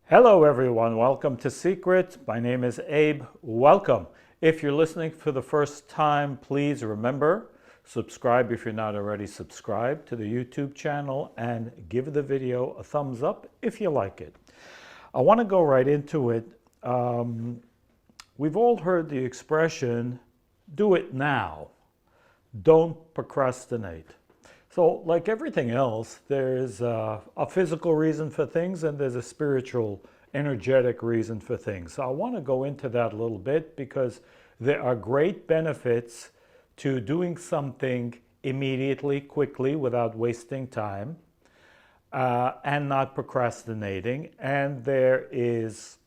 Hello everyone, welcome to Secret. My name is Abe. Welcome. If you're listening for the first time, please remember, subscribe if you're not already subscribed to the YouTube channel and give the video a thumbs up if you like it. I want to go right into it. We've all heard the expression, do it now. Don't procrastinate. So like everything else, there's a physical reason for things and there's a spiritual, energetic reason for things. So I want to go into that a little bit because there are great benefits to doing something immediately, quickly, without wasting time, and not procrastinating. And there is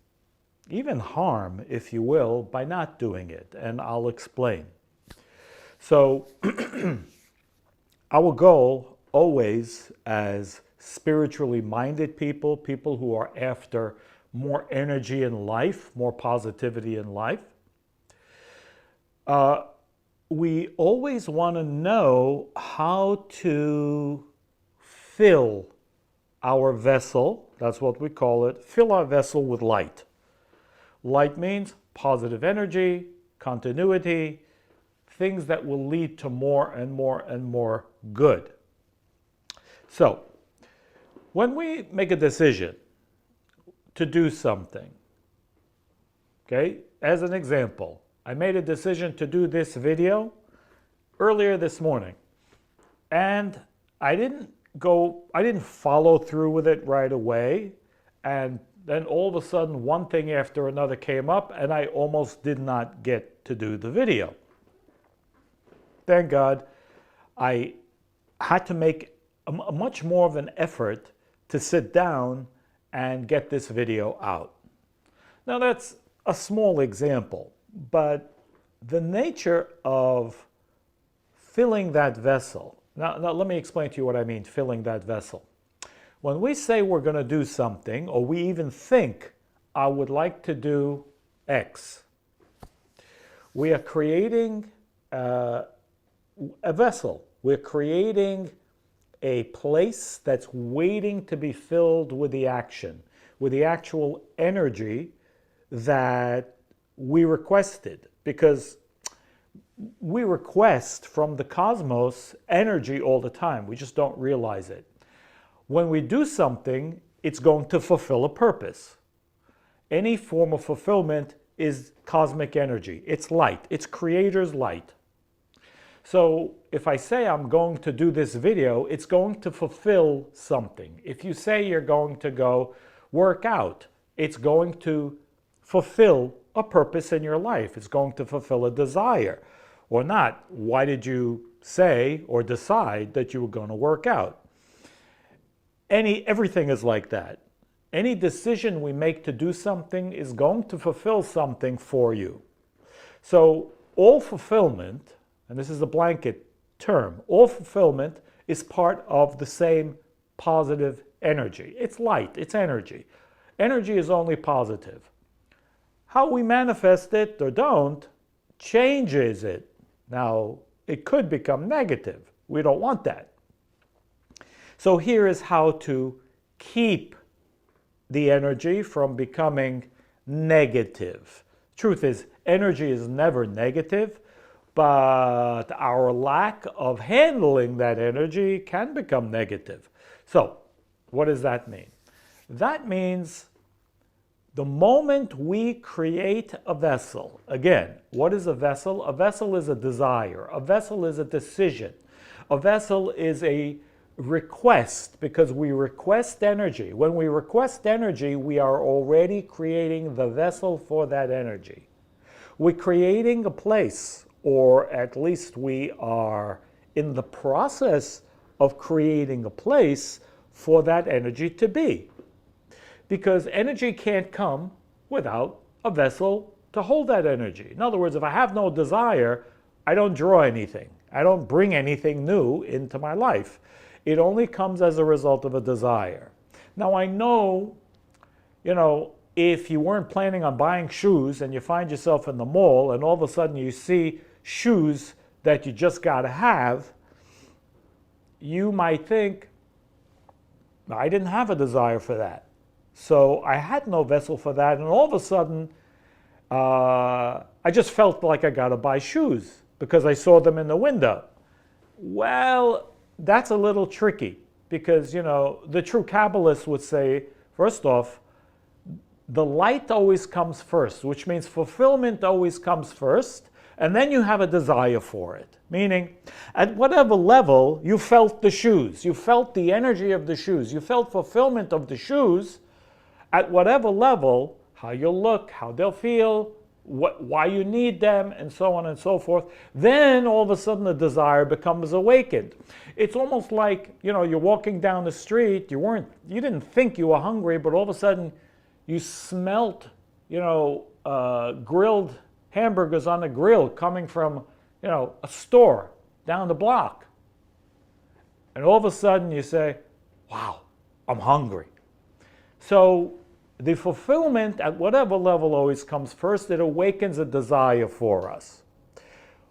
even harm, if you will, by not doing it. And I'll explain. So our goal always as spiritually minded people, people who are after more energy in life, more positivity in life, we always want to know how to fill our vessel, that's what we call it, fill our vessel with light. Light means positive energy, continuity, things that will lead to more and more and more good. So, when we make a decision to do something, okay, as an example, I made a decision to do this video earlier this morning, and I didn't follow through with it right away, and then all of a sudden one thing after another came up, and I almost did not get to do the video. Thank God, I had to make a much more of an effort to sit down and get this video out. Now that's a small example, but the nature of filling that vessel. Now let me explain to you what I mean, filling that vessel. When we say we're going to do something, or we even think, I would like to do X, we are creating a vessel. We're creating a place that's waiting to be filled with the action, with the actual energy that we requested. Because we request from the cosmos energy all the time. We just don't realize it. When we do something, it's going to fulfill a purpose. Any form of fulfillment is cosmic energy. It's light. It's Creator's light. So if I say I'm going to do this video, it's going to fulfill something. If you say you're going to go work out, it's going to fulfill a purpose in your life. It's going to fulfill a desire or not. Why did you say or decide that you were going to work out? Everything is like that. Any decision we make to do something is going to fulfill something for you. So all fulfillment, and this is a blanket term, all fulfillment is part of the same positive energy. It's light, it's energy. Energy is only positive. How we manifest it or don't changes it. Now, it could become negative. We don't want that. So here is how to keep the energy from becoming negative. Truth is, energy is never negative, but our lack of handling that energy can become negative. So, what does that mean? That means the moment we create a vessel, again, what is a vessel? A vessel is a desire. A vessel is a decision. A vessel is a request, because we request energy. When we request energy, we are already creating the vessel for that energy. We're creating a place, or at least we are in the process of creating a place for that energy to be. Because energy can't come without a vessel to hold that energy. In other words, if I have no desire, I don't draw anything. I don't bring anything new into my life. It only comes as a result of a desire. Now I know, if you weren't planning on buying shoes and you find yourself in the mall and all of a sudden you see shoes that you just got to have, you might think, I didn't have a desire for that. So I had no vessel for that, and all of a sudden, I just felt like I got to buy shoes because I saw them in the window. Well, that's a little tricky because, the true Kabbalist would say, first off, the light always comes first, which means fulfillment always comes first, and then you have a desire for it. Meaning, at whatever level you felt the shoes, you felt the energy of the shoes, you felt fulfillment of the shoes, at whatever level, how you'll look, how they'll feel, why you need them, and so on and so forth, then all of a sudden the desire becomes awakened. It's almost like, you're walking down the street, you didn't think you were hungry, but all of a sudden you smelt, grilled hamburgers on the grill coming from, a store down the block. And all of a sudden you say, wow, I'm hungry. So the fulfillment at whatever level always comes first. It awakens a desire for us.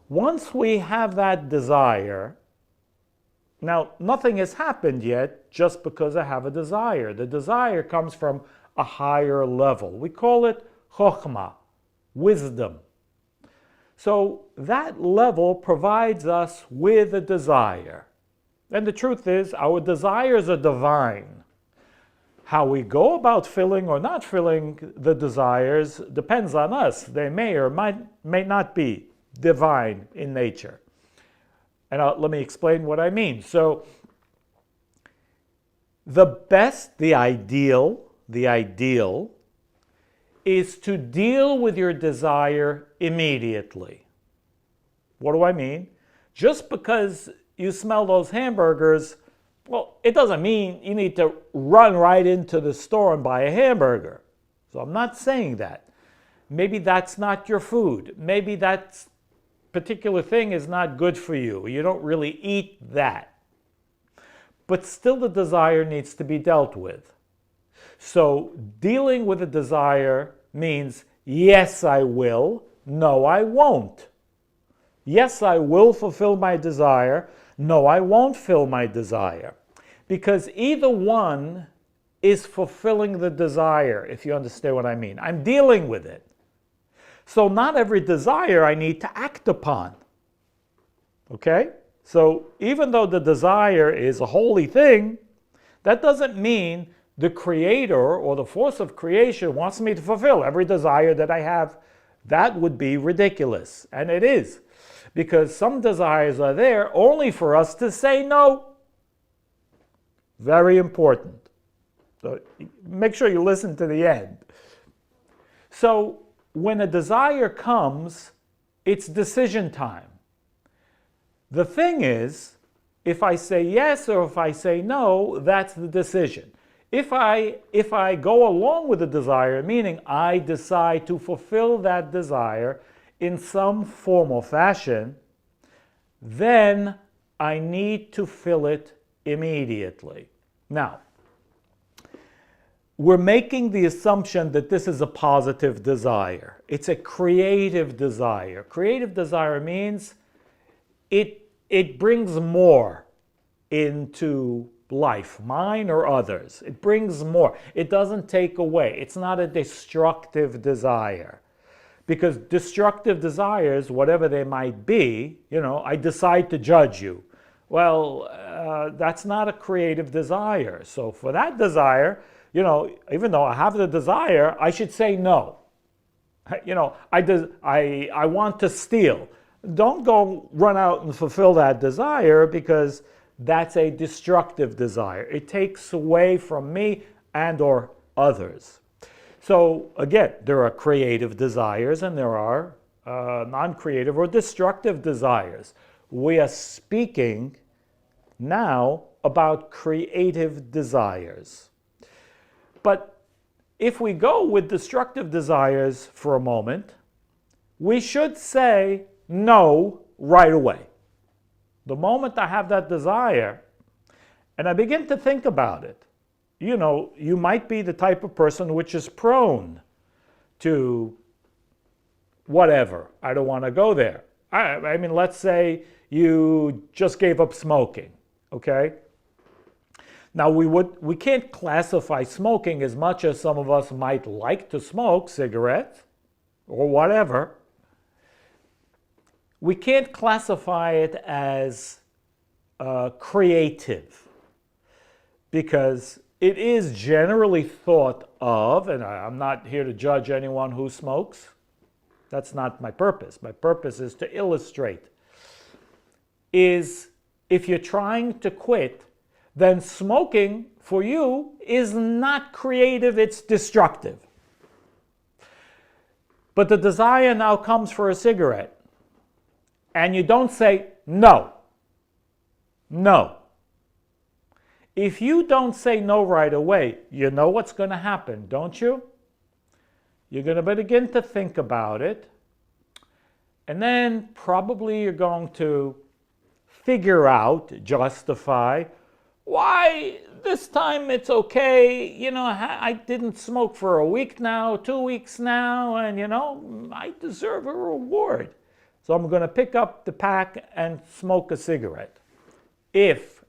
Once we have that desire, now nothing has happened yet just because I have a desire. The desire comes from a higher level. We call it chokhmah, wisdom. So that level provides us with a desire. And the truth is, our desires are divine. How we go about filling or not filling the desires depends on us. They may or may not be divine in nature. And let me explain what I mean. So the ideal is to deal with your desire immediately. What do I mean? Just because you smell those hamburgers, well, it doesn't mean you need to run right into the store and buy a hamburger. So I'm not saying that. Maybe that's not your food. Maybe that particular thing is not good for you. You don't really eat that. But still the desire needs to be dealt with. So dealing with a desire means, yes, I will. No, I won't. Yes, I will fulfill my desire. No, I won't fill my desire. Because either one is fulfilling the desire, if you understand what I mean. I'm dealing with it. So not every desire I need to act upon. Okay? So even though the desire is a holy thing, that doesn't mean the creator or the force of creation wants me to fulfill every desire that I have. That would be ridiculous. And it is. Because some desires are there only for us to say no. Very important. So make sure you listen to the end. So when a desire comes, it's decision time. The thing is, if I say yes or if I say no, that's the decision. If I go along with the desire, meaning I decide to fulfill that desire in some form or fashion, then I need to fill it immediately. Now, we're making the assumption that this is a positive desire. It's a creative desire. Creative desire means it brings more into life, mine or others. It brings more. It doesn't take away. It's not a destructive desire. Because destructive desires, whatever they might be, I decide to judge you. Well, that's not a creative desire. So for that desire, even though I have the desire, I should say no. I want to steal. Don't go run out and fulfill that desire because that's a destructive desire. It takes away from me and or others. So again, there are creative desires and there are non-creative or destructive desires. We are speaking now about creative desires. But if we go with destructive desires for a moment, we should say no right away. The moment I have that desire and I begin to think about it, you might be the type of person which is prone to whatever. I don't want to go there. I mean, let's say you just gave up smoking, okay? Now, we can't classify smoking as much as some of us might like to smoke cigarettes or whatever. We can't classify it as creative, because it is generally thought of, and I'm not here to judge anyone who smokes. That's not my purpose. My purpose is to illustrate, is if you're trying to quit, then smoking for you is not creative, it's destructive. But the desire now comes for a cigarette, and you don't say no. No. If you don't say no right away, you know what's going to happen, don't you? You're going to begin to think about it, and then probably you're going to figure out, justify, why this time it's okay. You know, I didn't smoke for a week now, 2 weeks now, and you know, I deserve a reward. So I'm going to pick up the pack and smoke a cigarette. If,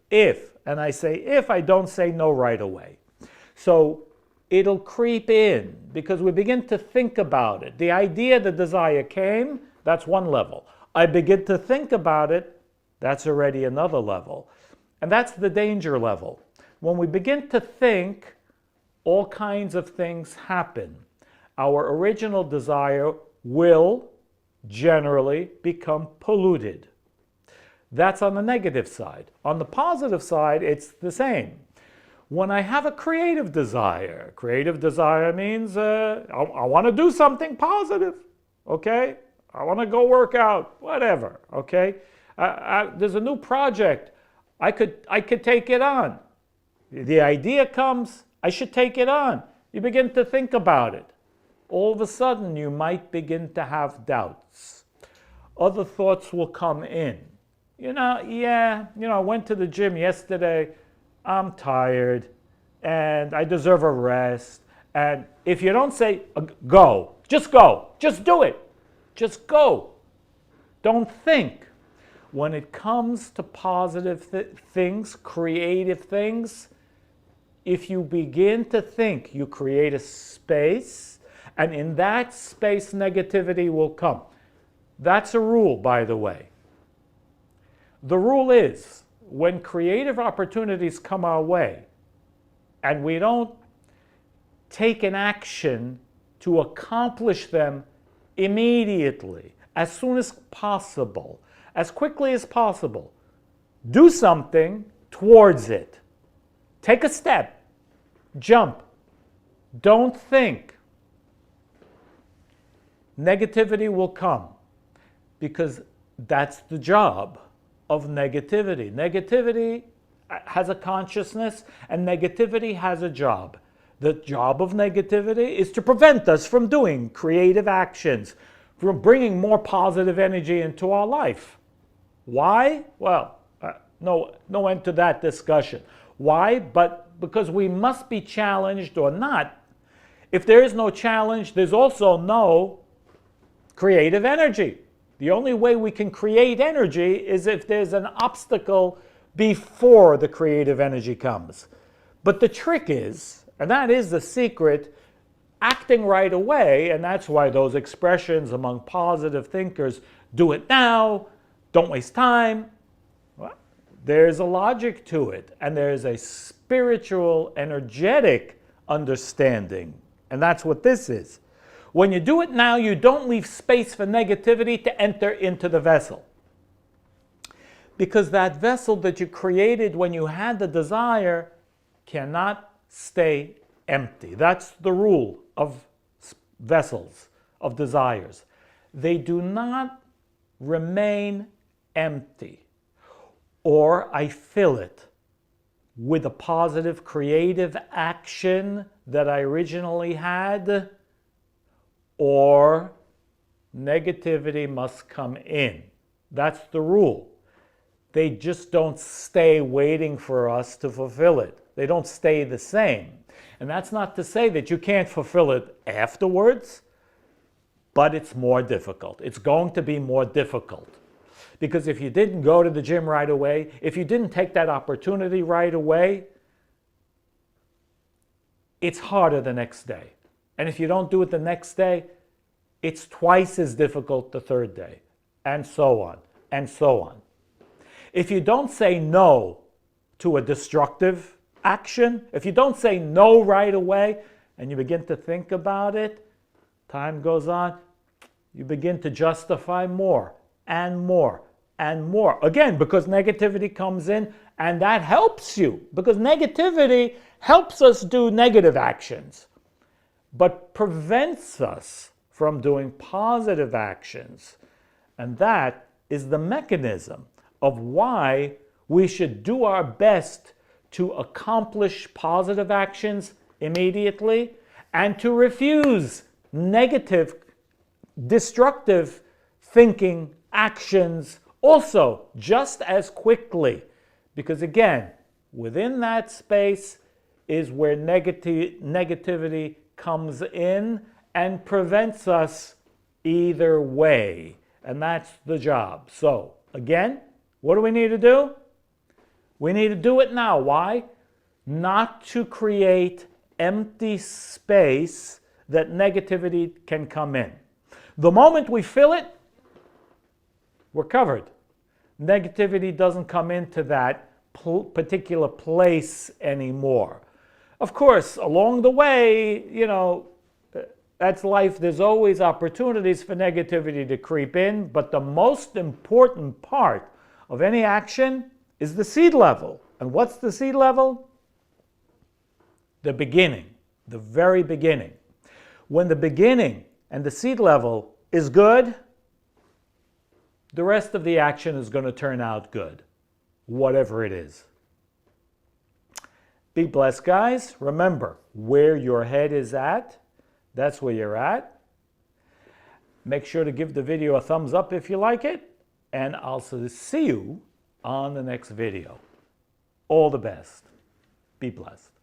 and I say if, I don't say no right away. So it'll creep in because we begin to think about it. The idea, the desire came, that's one level. I begin to think about it, that's already another level. And that's the danger level. When we begin to think, all kinds of things happen. Our original desire will generally become polluted. That's on the negative side. On the positive side, it's the same. When I have a creative desire means I want to do something positive, okay? I want to go work out, whatever, okay? There's a new project. I could take it on. The idea comes, I should take it on. You begin to think about it. All of a sudden, you might begin to have doubts. Other thoughts will come in. I went to the gym yesterday. I'm tired, and I deserve a rest. And if you don't say, go, just do it. Just go. Don't think. When it comes to positive things, creative things, if you begin to think, you create a space, and in that space, negativity will come. That's a rule, by the way. The rule is, when creative opportunities come our way, and we don't take an action to accomplish them immediately, as soon as possible, as quickly as possible, do something towards it. Take a step. Jump. Don't think. Negativity will come, because that's the job of negativity. Negativity has a consciousness, and negativity has a job. The job of negativity is to prevent us from doing creative actions, from bringing more positive energy into our life. Why? Well, no end to that discussion. Why? But because we must be challenged or not. If there is no challenge, there's also no creative energy. The only way we can create energy is if there's an obstacle before the creative energy comes. But the trick is, and that is the secret, acting right away, and that's why those expressions among positive thinkers, do it now, don't waste time. Well, there's a logic to it, and there's a spiritual, energetic understanding, and that's what this is. When you do it now, you don't leave space for negativity to enter into the vessel. Because that vessel that you created when you had the desire cannot stay empty. That's the rule of vessels, of desires. They do not remain empty. Or I fill it with a positive creative action that I originally had, or negativity must come in. That's the rule. They just don't stay waiting for us to fulfill it. They don't stay the same. And that's not to say that you can't fulfill it afterwards, but it's more difficult. It's going to be more difficult. Because if you didn't go to the gym right away, if you didn't take that opportunity right away, it's harder the next day. And if you don't do it the next day, it's twice as difficult the third day, and so on, and so on. If you don't say no to a destructive action, if you don't say no right away, and you begin to think about it, time goes on, you begin to justify more and more and more. Again, because negativity comes in, and that helps you, because negativity helps us do negative actions, but prevents us from doing positive actions. And that is the mechanism of why we should do our best to accomplish positive actions immediately and to refuse negative, destructive thinking actions also just as quickly. Because again, within that space is where negativity comes in and prevents us either way. And that's the job. So again, what do we need to do? We need to do it now. Why? Not to create empty space that negativity can come in. The moment we fill it, we're covered. Negativity doesn't come into that particular place anymore. Of course, along the way, that's life. There's always opportunities for negativity to creep in, but the most important part of any action is the seed level. And what's the seed level? The beginning, the very beginning. When the beginning and the seed level is good, the rest of the action is going to turn out good, whatever it is. Be blessed, guys. Remember, where your head is at, that's where you're at. Make sure to give the video a thumbs up if you like it, and I'll see you on the next video. All the best. Be blessed.